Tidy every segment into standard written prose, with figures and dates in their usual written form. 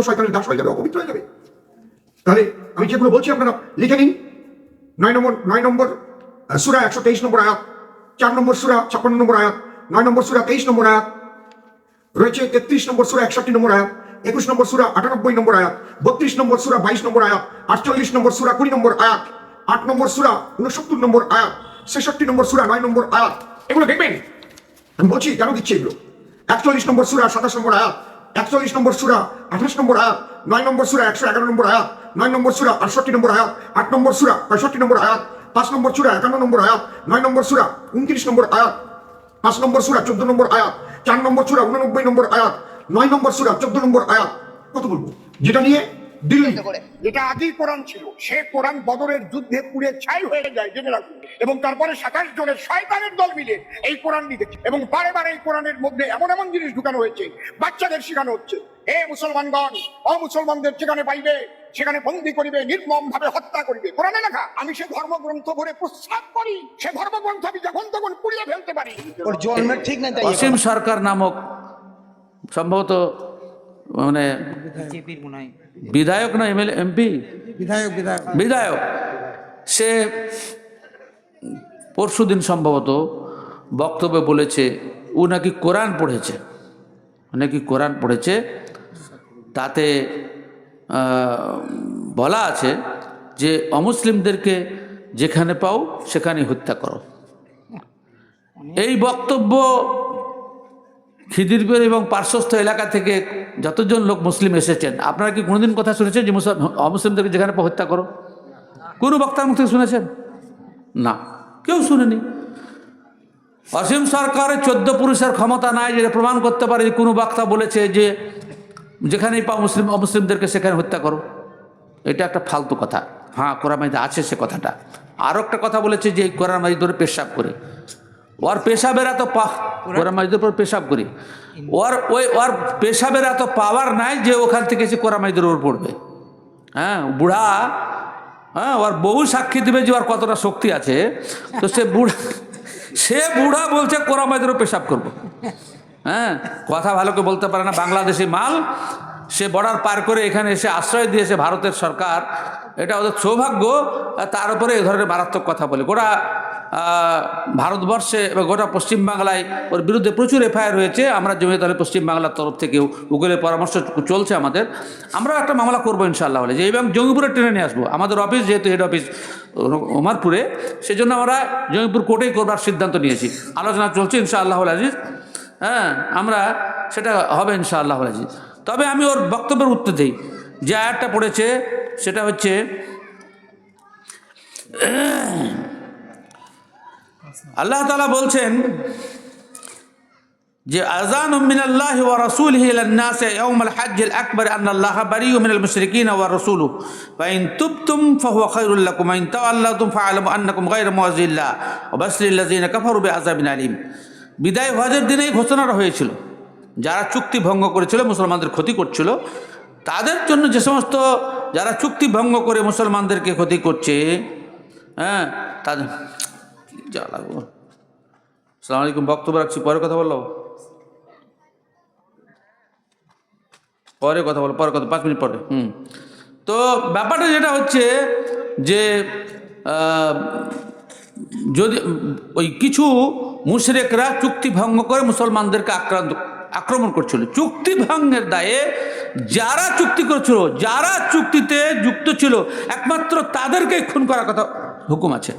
শয়তানের দাস হয়ে যাবে, অপবিত্র হয়ে যাবে। তাহলে আমি যেগুলো বলছি আপনারা লিখে নিন। 9 নম্বর সূরা 123 নম্বর আয়াত, 4 নম্বর সূরা 56 নম্বর আয়াত, 9 নম্বর সূরা 23 নম্বর আয়াত রয়েছে, 33 নম্বর সূরা 61 নম্বর আয়াত, 21 নম্বর সূরা 98 নম্বর আয়াত, 32 নম্বর সূরা 22 নম্বর আয়াত, 48 নম্বর সূরা 20 নম্বর আয়াত, 8 নম্বর সূরা 69 নম্বর আয়াত, 66 নম্বর সূরা 9 নম্বর আয়াত। এগুলো দেখবেন, আমি বলছি কেন দিচ্ছি এগুলো। 41 নম্বর সূরা 27 নম্বর আয়াত, 41 নম্বর সূরা 28 নম্বর আয়াত, 9 নম্বর সূরা 111 নম্বর আয়াত, 9 নম্বর সূরা 68 নম্বর আয়াত, 8 নম্বর সূরা 65 নম্বর আয়াত, 5 নম্বর সূরা 51 নম্বর আয়াত, 9 নম্বর সূরা 29 নম্বর আয়াত, 5 নম্বর সূরা 14 নম্বর আয়াত, 4 নম্বর সূরা 89 নম্বর আয়াত, 9 নম্বর সূরা 14 নম্বর আয়াত। কত বলবো? যেটা নিয়ে দিল্লি, যেটা আগেই কোরআন ছিল, সে কোরআন বদরের যুদ্ধে পুড়ে ছাই হয়ে যায়, জেনে রাখুন। এবং তারপরে 27 জনের শয়তানের দল মিলে এই কোরআন লিখেছে, এবং বারে বারে এই কোরআনের মধ্যে এমন এমন জিনিস ঢুকানো হয়েছে, বাচ্চাদের শেখানো হচ্ছে, হে মুসলমানগণ, অমুসলমানদের যেখানে পাইবে সেখানে বন্দী করিবে, নির্মম ভাবে হত্যা করিবে। কোরআনে লেখা। আমি সে ধর্মগ্রন্থ ভরে প্রস্তাব করি, সে ধর্মগ্রন্থ আমি যখন তখন পুড়িয়ে ফেলতে পারি। ওর জন্মের ঠিক নাই। অসীম সরকার নামক সম্ভবত মানে বিধায়ক না এমএলএ এমপি, বিধায়ক, সে পরশুদিন সম্ভবত বক্তব্যে বলেছে ও নাকি কোরআন পড়েছে, তাতে বলা আছে যে অমুসলিমদেরকে যেখানে পাও সেখানে হত্যা করো। এই বক্তব্য খিদিরপুর এবং পার্শ্বস্থ এলাকা থেকে যতজন লোক মুসলিম এসেছেন, আপনারা কি কোনোদিন কথা শুনেছেন যে অমুসলিমদেরকে যেখানে পাও হত্যা করো? কোনো বক্তার মুখ থেকে শুনেছেন? না, কেউ শুনেনি। অসীম সরকারের 14 পুরুষের ক্ষমতা নাই যেটা প্রমাণ করতে পারে যে কোনো বক্তা বলেছে যে যেখানেই পাও অমুসলিমদেরকে সেখানে হত্যা করো। এটা একটা ফালতু কথা। হ্যাঁ, কোরআন মাজিদে আছে সে কথাটা। আরও একটা কথা বলেছে যে এই কোরআন মাজিদ ধরে পেশাব করে, ওর পেশাবের এত কোরআন মাজিদের উপর পেশাব করি, ওর পেশাবের এত পাওয়ার নাই যে ওখান থেকে সে কোরআন মাজিদের উপর পড়বে। হ্যাঁ, বুড়া, হ্যাঁ, ওর বহু সাক্ষী দেবে যে ওর কতটা শক্তি আছে। তো সে বুড়া বলছে কোরআন মাজিদের উপর পেশাব করবো। হ্যাঁ, কথা ভালো করে বলতে পারে না, বাংলাদেশি মাল। সে বর্ডার পার করে এখানে এসে আশ্রয় দিয়েছে ভারতের সরকার, এটা ওদের সৌভাগ্য। তার উপরে এ ধরনের মারাত্মক কথা বলে। গোটা ভারতবর্ষে এবং গোটা পশ্চিমবাংলায় ওর বিরুদ্ধে প্রচুর এফআইআর হয়েছে। আমরা জমিয়ত আহলে পশ্চিমবাংলার তরফ থেকেও উকিলের পরামর্শ চলছে আমাদের। আমরাও একটা মামলা করবো ইনশাআল্লাহ হলে, যে এবং জঙ্গিপুরে টেনে নিয়ে আসবো। আমাদের অফিস যেহেতু হেড অফিস ওমারপুরে, সেজন্য আমরা জঙ্গিপুর কোর্টেই করবার সিদ্ধান্ত নিয়েছি। আলোচনা চলছে ইনশাআল্লাহ আজিজ। হ্যাঁ, আমরা সেটা হবে ইনশাআল্লাহ আজিজ। তবে আমি ওর বক্তব্যের উত্তর দিই। যে আয়াতটা পড়েছে সেটা হচ্ছে আল্লাহ তাআলা বলছেন যে আযানুম মিনাল্লাহি ওয়া রাসূলিহি ইলান নাসি ইয়াওমাল হজ্জিল আকবার আন্নাল্লাহা বারিয়্যুম মিনাল মুশরিকিনা ওয়া রাসূলুহু ফা ইন তুবতুম ফাহুয়া খায়রুল লাকুম ওয়া ইন তাওয়াল্লাতুম ফাআলামু আন্নাকুম গায়রু মুআযজিল্লাহ ওয়া বাশশিরিল লাযিনা কাফারু বিআযাবিন আলীম। বিদায় হজের দিনেই ঘোষণাটা হয়েছিল, যারা চুক্তি ভঙ্গ করেছিল, মুসলমানদের ক্ষতি করছিল, তাদের জন্য যে সমস্ত যারা চুক্তি ভঙ্গ করে মুসলমানদেরকে ক্ষতি করছে, হ্যাঁ, তাদের যা লাগবো। আসসালামু আলাইকুম, বক্তব্য রাখছি, পরে কথা বললো, পরে কথা 5 মিনিট পরে। তো ব্যাপারটা যেটা হচ্ছে যে যদি ওই কিছু মুশরিকরা চুক্তি ভঙ্গ করে মুসলমানদেরকে আক্রমণ করছিল, চুক্তি ভঙ্গের দায়ে যারা চুক্তি করছিল, যারা চুক্তিতে যুক্ত ছিল, একমাত্র তাদেরকে খুন করার কথা হুকুম আছে।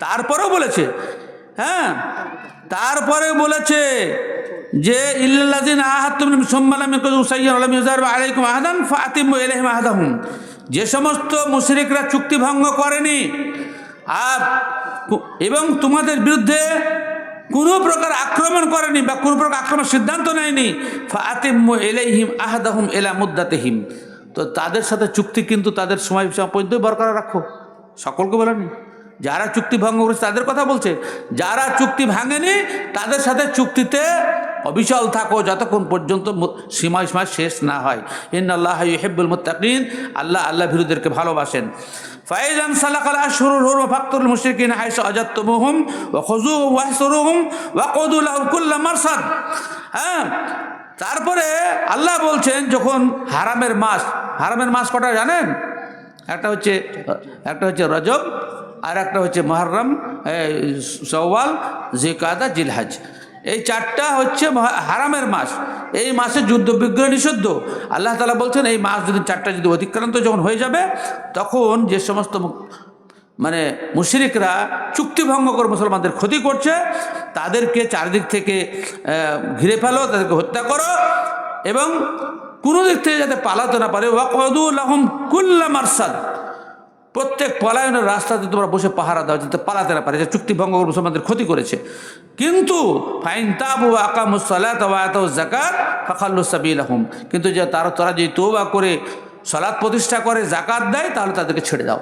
তারপরেও বলেছে, হ্যাঁ, তারপরে বলেছে যে ইল্লাল্লাযিনা আহাদতুম মিনহুম সুম্মা লাম ইয়াকুযু সাইয়্যান ওয়া লাম ইউযাহিরু আলাইকুম আহাদান ফাআতিমু ইলাইহিম আহাদাহুম। যে সমস্ত মুশরিকরা চুক্তি ভঙ্গ করেনি আর এবং তোমাদের বিরুদ্ধে কোনো প্রকার আক্রমণ করেনি বা কোনো প্রকার আক্রমণের সিদ্ধান্ত নেয়নি, ফাআতিমু ইলাইহিম আহাদাহুম ইলা মুদ্দাতিহিম, তো তাদের সাথে চুক্তি কিন্তু তাদের সময় পর্যন্ত বরকরার রাখো। সকলকে বলেনি, যারা চুক্তি ভঙ্গ করেছে তাদের কথা বলছে, যারা চুক্তি ভাঙেনি তাদের সাথে চুক্তিতে অবিচল থাকো যতক্ষণ পর্যন্ত সীমা শেষ না হয়। ইন্নাল্লাহা ইউহিব্বুল মুত্তাকিন, আল্লাহ ভীরুদেরকে ভালোবাসেন। ফাইজান সালাকাল আশহুরুল হুরুম ফাকতুল মুশরিকিনা হাইসু আজাদতুমুহুম ওয়া খুযুহুম ওয়াহসুরুহুম ওয়াকুদু লাহুম কুল্লা মারসাদ। হ্যাঁ, তারপরে আল্লাহ বলছেন যখন হারামের মাস কটা জানেন? একটা হচ্ছে রজব, আর একটা হচ্ছে মুহররম, শাওয়াল, জিলকাদা, জিলহজ। এই চারটা হচ্ছে হারামের মাস। এই মাসে যুদ্ধ বিগ্রহ নিষিদ্ধ। আল্লাহ তাআলা বলছেন এই মাস যদি চারটা যদি অতিক্রান্ত যখন হয়ে যাবে, তখন যে সমস্ত মানে মুশরিকরা চুক্তি ভঙ্গ করে মুসলমানদের ক্ষতি করছে, তাদেরকে চারিদিক থেকে ঘিরে ফেলো, তাদেরকে হত্যা করো, এবং কোনো দিক থেকে যাতে পালাতে না পারে। ওয়াকউদু লাহুম কুল্লা মারসাদ, প্রত্যেক পলায়নের রাস্তাতে তোমরা বসে পাহারা দাও যাতে পালাতে না পারে, যে চুক্তি ভঙ্গ করে মুসলমানদের ক্ষতি করেছে। কিন্তু ফাইন তাবু ওয়া আকামুস সালাত ওয়া আতাউজ যাকাত ফাখাল্লু সাবিলাহুম, কিন্তু যে তারা যদি তওবা করে সালাত প্রতিষ্ঠা করে, যাকাত দেয়, তাহলে তাদেরকে ছেড়ে দাও।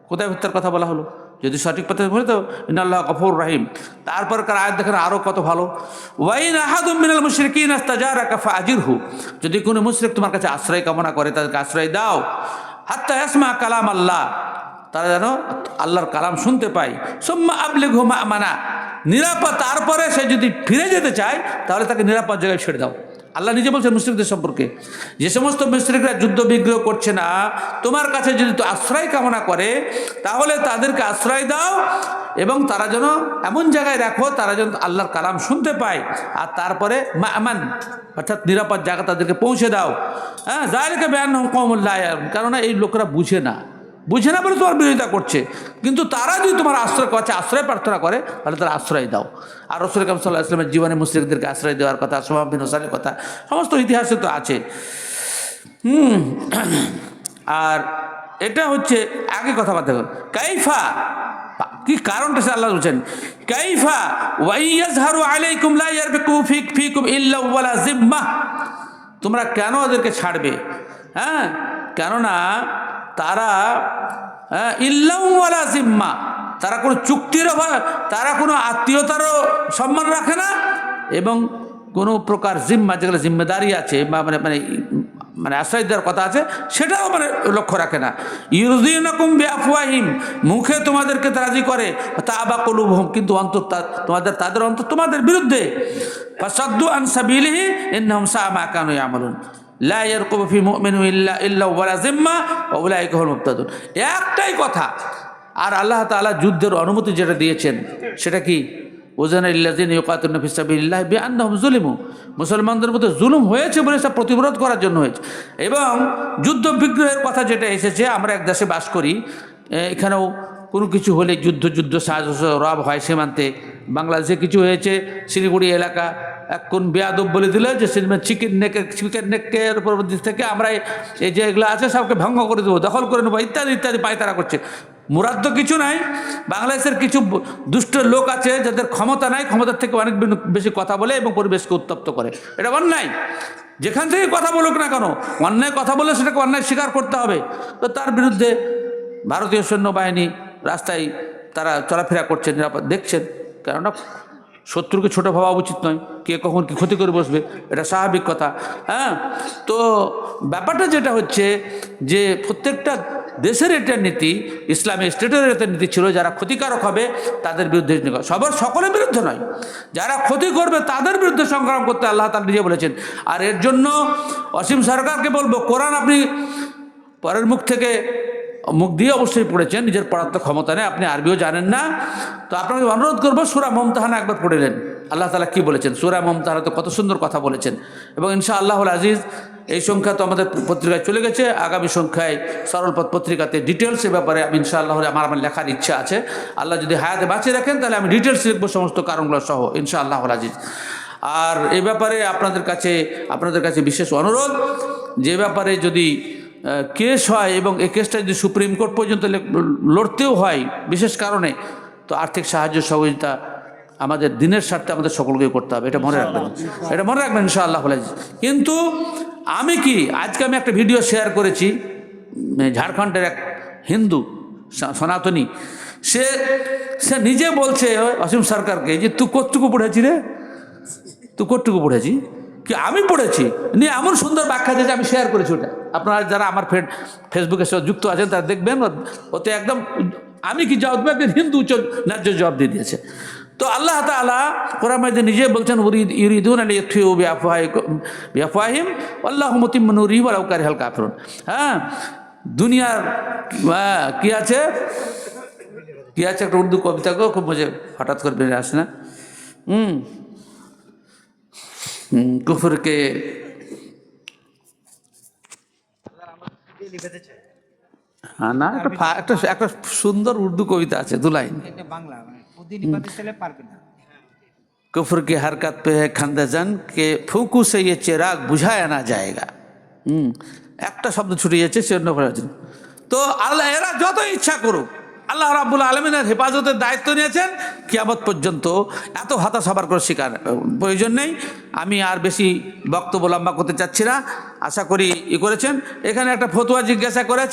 কোথায় হত্যার কথা বলা হলো? যদি সঠিক পথে বলে তো ইন্নাল্লাহ গফুর রাহিম। তারপর আয়াত দেখেন আরও কত ভালো। ওয়াইন আহাদুম মিনাল মুশরিকিন ইস্তাজারাকা ফাআজিরহু, যদি কোনো মুশরিক তোমার কাছে আশ্রয় কামনা করে, তাদেরকে আশ্রয় দাও। হাত্তা ইয়াসমা কালাম আল্লাহ, তারা যেন আল্লাহর কালাম শুনতে পায়। সুম্মা আবলিগহু মা'মানা, নিরাপদ। তারপরে সে যদি ফিরে যেতে চায়, তাহলে তাকে নিরাপদ জায়গায় ছেড়ে দাও। আল্লাহ নিজে বলছেন মুশরিকদের সম্পর্কে, যে সমস্ত মুশরিকরা যুদ্ধ বিগ্রহ করছে না, তোমার কাছে যদি আশ্রয় কামনা করে, তাহলে তাদেরকে আশ্রয় দাও, এবং তারা যেন এমন জায়গায় রাখো তারা যেন আল্লাহর কালাম শুনতে পায়। আর তারপরে মা'মান, অর্থাৎ নিরাপদ জায়গা তাদেরকে পৌঁছে দাও। হ্যাঁ, যালিকা বিআন্নাহুম কওমুন লা ইয়ালামুন, কারণ এই লোকেরা বুঝে না বলে তোমার বিরোধিতা করছে। কিন্তু তারা যদি তোমার আশ্রয় প্রার্থনা করে, তাহলে তারা আশ্রয় দাও। আর রাসূল কারীম সাল্লাল্লাহু আলাইহি ওয়াসাল্লামের জীবনে মুশরিকদেরকে আশ্রয় দেওয়ার কথা, সুমামা বিন উসালের কথা সমস্ত ইতিহাসে তো আছে। আর এটা হচ্ছে আগে কথাবার্তা কাইফা, কি কারণটা সে আল্লাহ বলছেন, কাইফা ওয়া ইয়াজহারু আলাইকুম লা ইয়ারবিকু ফিকুম ইল্লা ওয়ালা জিম্মা, তোমরা কেন ওদেরকে ছাড়বে? হ্যাঁ, কেননা তারা ইল্লাহু ওয়ালা জিম্মা, তারা কোনো চুক্তির তারা কোনো আত্মীয়তারও সম্মান রাখে না, এবং কোনো প্রকার জিম্মা, যেগুলো জিম্মেদারি আছে বা মানে আশ্রয় দেওয়ার কথা আছে, সেটাও লক্ষ্য রাখে না। ইউযিনাকুম বিআফওয়াহিম, মুখে তোমাদেরকে রাজি করে, তাআবা কুলুবুহুম, কিন্তু অন্তর তাদের অন্তর তোমাদের বিরুদ্ধে। ফাসাদ্দু আন সাবিলিহি ইন্নাহুম সাআ মা কানু ইয়ামালুন লা ইয়ারকুবু ফি মুমিনিন ইল্লা ওয়ালা জিম্মা ওয়া উলাইকা হুমুল মুহতাদুন। একটাই কথা। আর আল্লাহ তাআলা যুদ্ধের অনুমতি যেটা দিয়েছেন সেটা কি? ওয়াজানা লিল্লাযিনা ইউকাতিলুনা ফি সাবিলিল্লাহ বিআন্নাহুম যুলিমু, মুসলমানদের মধ্যে জুলুম হয়েছে বলে তা প্রতিরোধ করার জন্য হয়েছে। এবং যুদ্ধ বিগ্রহের কথা যেটা এসেছে, আমরা এক দেশে বাস করি, এখানেও কোনো কিছু হলে যুদ্ধ রব হয় সীমান্তে। বাংলাদেশে কিছু হয়েছে, শিলিগুড়ি এলাকা এক কোন বেয়াদব বলে দিল যে চিকেন নেকের উপর থেকে আমরা এই যে এগুলো আছে সবকে ভঙ্গ করে দেবো, দখল করে নেবো, ইত্যাদি ইত্যাদি পায়তারা করছে। মুরাদ তো কিছু নাই, বাংলাদেশের কিছু দুষ্ট লোক আছে যাদের ক্ষমতা নাই, ক্ষমতার থেকে অনেক বেশি কথা বলে এবং পরিবেশকে উত্তপ্ত করে। এটা অন্যায়, যেখান থেকে কথা বলুক না কেন, অন্যায় কথা বলে সেটাকে অন্যায় স্বীকার করতে হবে। তো তার বিরুদ্ধে ভারতীয় সৈন্যবাহিনী রাস্তায় তারা চলাফেরা করছে, নিরাপদ দেখছেন, কেননা শত্রুকে ছোট ভাবা উচিত নয়, কে কখন কি ক্ষতি করে বসবে, এটা স্বাভাবিক কথা। হ্যাঁ, তো ব্যাপারটা যেটা হচ্ছে যে প্রত্যেকটা দেশের এটা নীতি, ইসলামী স্টেটের এটা নীতি ছিল, যারা ক্ষতিকারক হবে তাদের বিরুদ্ধে, সকলের বিরুদ্ধে নয়, যারা ক্ষতি করবে তাদের বিরুদ্ধে সংগ্রাম করতে আল্লাহ তাআলা নিজে বলেছেন। আর এর জন্য অসীম সরকারকে বলবো, কোরআন আপনি পরের মুখ দিয়ে অবশ্যই পড়েছেন, নিজের পড়ার তো ক্ষমতা নেই, আপনি আরবিও জানেন না, তো আপনাকে অনুরোধ করবো সূরা মুমতাহানা একবার পড়ে নেন। আল্লাহ তাআলা কি বলেছেন সূরা মুমতাহানা, তো কত সুন্দর কথা বলেছেন। এবং ইনশাআল্লাহুল আজিজ এই সংখ্যা তো আমাদের পত্রিকায় চলে গেছে, আগামী সংখ্যায় সরলপথ পত্রিকাতে ডিটেলসের ব্যাপারে আমি ইনশাআল্লাহ আমার লেখার ইচ্ছা আছে। আল্লাহ যদি হায়াতে বাঁচিয়ে রাখেন তাহলে আমি ডিটেলস লিখবো সমস্ত কারণগুলো সহ ইনশাআল্লাহুল আজিজ। আর এই ব্যাপারে আপনাদের কাছে বিশেষ অনুরোধ, যে ব্যাপারে যদি কেস হয় এবং এই কেসটা যদি সুপ্রিম কোর্ট পর্যন্ত লড়তেও হয় বিশেষ কারণে, তো আর্থিক সাহায্য সহযোগিতা আমাদের দিনের স্বার্থে আমাদের সকলকে করতে হবে, এটা মনে রাখবেন ইনশাআল্লাহ। কিন্তু আজকে আমি একটা ভিডিও শেয়ার করেছি, ঝাড়খণ্ডের এক হিন্দু সনাতনী, সে নিজে বলছে অসীম সরকারকে যে তুই কতটুকু পড়েছি রে, তুই কতটুকু পড়েছি কি? আমি পড়েছি নিয়ে এমন সুন্দর ব্যাখ্যা দিয়েছে, আমি শেয়ার করেছি ওটা। আপনারা যারা আমার ফেসবুকের সাথে যুক্ত আছেন তারা দেখবেন, ওতে একদম আমি কি জবাব দেবো, একদিন হিন্দু ন্যায্য জবাব দিয়ে দিয়েছে। তো আল্লাহ তাআলা কোরআন মাজিদে নিজে বলছেন ইউরিদুন লিয়াতফিউ বিআফওয়াহিম আল্লাহু মুতিম্মু নূরিহি ওয়ালাউ কারিহাল কাফিরুন। হ্যাঁ, দুনিয়ার কি আছে একটা উর্দু কবিতা গো, খুব মজা, হঠাৎ করে বেরিয়ে আসে না। কুফর কে না, একটা সুন্দর উর্দু কবিতা আছে, দুলাইন। कुफर की हरकत पे है खंदजन के फूकू से ये चिराग बुझाया ना जाएगा। একটা শব্দ ছুটে যাচ্ছে সেজন্য তো আল্লাহ এরা যত ইচ্ছা করুক, আল্লাহ রাব্বুল আলামিনের হেফাজতের দায়িত্ব নিয়েছেন কিয়ামত পর্যন্ত। এত হতাশ হবার কোনো শিকার প্রয়োজন নেই। আমি আর বেশি বক্তব্য লম্বা করতে চাচ্ছি না, আশা করি করেছেন। এখানে একটা ফতোয়া জিজ্ঞাসা করেছে।